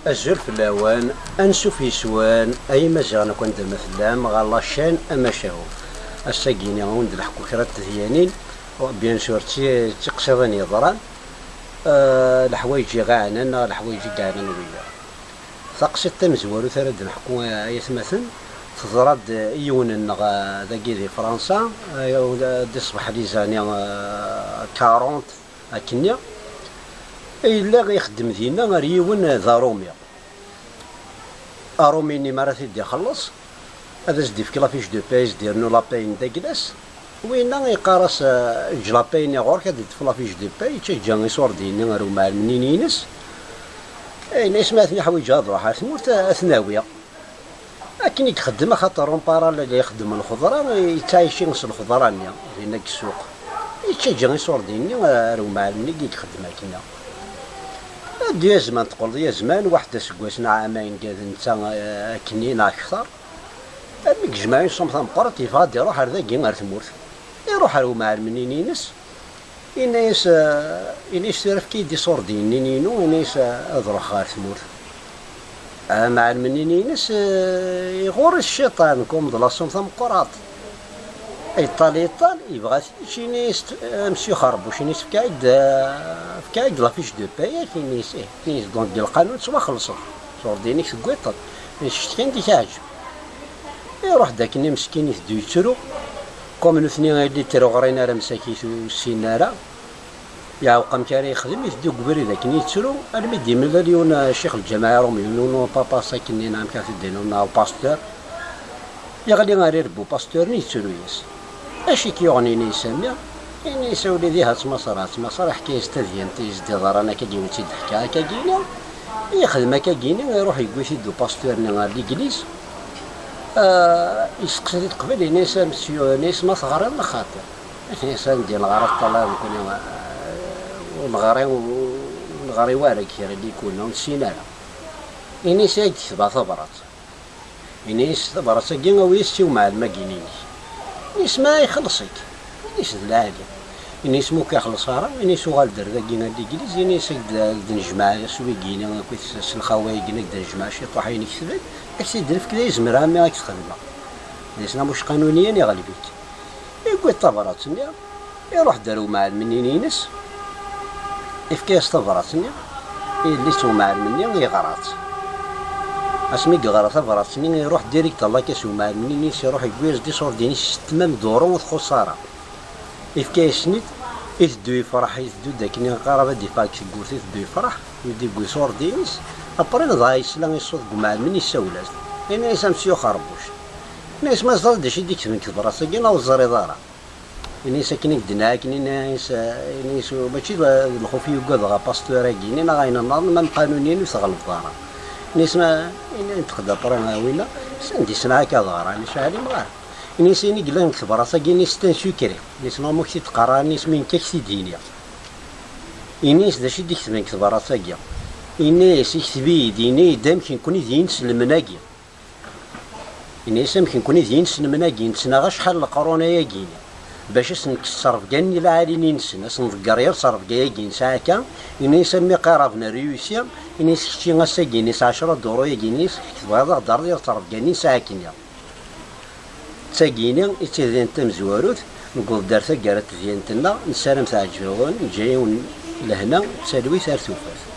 أزول في الأوان أنسوف يسوان أي مزغنا كنت مثلا غالا شان أما شاو الساقيني غوند الحكو كرات تثيانين بيان سور تقصدان يضران الحوايج غاعنا الحوايج قاعنا ويا ثقسي تمزورو ثرد نحكو يثمثن تضرد يون ذاكي دي فرنسا تصبح لي زاني 40 أكنيا إلا غيخدم دينا غير يون ذا روميا أروميني مرة تدي خلص هذا زدي في كلافيش دو بايز ديرنو لاباين داكلاس وين يقارس جلاباين يغور كدير في لافيش دو باي تجا يصور ديني غير مع المنينينس ناس ماثني حوايج هاد راح ثمورت أثناوية لكن يخدم خاطر رومبارا اللي يخدم الخضرة يتعايشي نص الخضرة نيا هناك السوق يتجا يصور ديني غير مع المنيني يخدم هكذا ديال زمان تقول ديال زمان واحد سكواسنا عامين كذا نتا كنين أكثر ميك جماعي صمت مقرط يفاد يروح على ذاك غير تموت يروح على مع المنينينس إناس تعرف كي يدي صور دينينو إناس أضرح غير تموت مع المنينينس يغور الشيطان كوم دلا صمت مقرط يطال يبغى شي ناس مشي يخرب وشي ناس في كايد لافيش دو باي كاين دونك ديال القانون سوا خلصوا صور دينيك سكويطل شتي دي تعجب يروح داك اللي مسكين يدو يترو كوم الاثنين اللي ترو غرينا راه مساكيت والسيناره يا قام كاري يخدم يدو قبري داك اللي يترو المدي من اليوم الشيخ الجماعه راهم يقولوا بابا ساكنين عام كاتدينونا الباستور يغلي غير يربو باستور يترو ياس اشي كيغني نسميها يعني يسولي ذي هات مصر حكايه استاذين تيزدي ضرانا كاجي وتي ضحكا كاجينا يخدم كاجينا يروح يقول يدو باستور نغار ليكليز يسقسي قبل ناس مسيو ناس ما صغار لا خاطر ناس ديال الغرض طلاب كنا ونغاري وارك اللي كنا ونسينا ناس يكتب ثبرات ناس ثبرات كيما ويستيو مع الماكينين ناس ما يخلصك ناس العادي ناس مو كيخلص راه ناس غالدر ذاكينا الانجليزي ناس نجمع سويكينا كيس الخوايق نقدر نجمع شي طاحين يكتبك اكسي درف كذا يزمرها ما راكش تخدمها ليسنا مش قانونيا يغلبك يقول طبرات نيا يروح دارو مع المنينينس كيف طبرات نيا اللي سو مع المنين يغرات اسمي غرات طبرات نيا يروح ديريكت الله كيسو مع المنينينس يروح يقول دي صور ديني تمام دورو وخساره كيسنيت يدو يفرح يدو داك اللي قرابه دي فاك كورتي يدو يفرح يدي يقول صور دينيس أبرين ضايس لا يصوت مع من يسولات يعني يسمسيو خربوش ناس ما زال شي ديك من كبر ساكنه وزاري دارا يعني ساكنين دناك ناس ماشي الخوف يقعد غا باستور كاين انا غاين النظام من قانونيين ويشغل الدار ناس ما يعني تقدر برا ويلا سندي سنه كدار يعني شحال مغار يعني سيني قلنا كبر ساكنين ستان سكري ناس ما مكتي تقرا ناس من كاكسي دينيا يعني داشي ديك من كبر ساكيا الناس يكتبي ديني دامك يكوني دينس المناقي الناس يمكن يكوني دينس المناقي نسنا غا شحال القرونه ياكيني باش نكسر كاني لا عالي نسنا نذكر غير صرف كاين ساعه كان الناس يسمي قرابنا ريوسيا الناس شي غاساكيني 10 دورو ياكيني كتب هذا هضر ديال صرف كاني ساعه كينيا تاكيني تيدين تمزواروت نقول دارت كارت ديالتنا نسالم تاع الجوان جايون لهنا تسالوي ثار توفات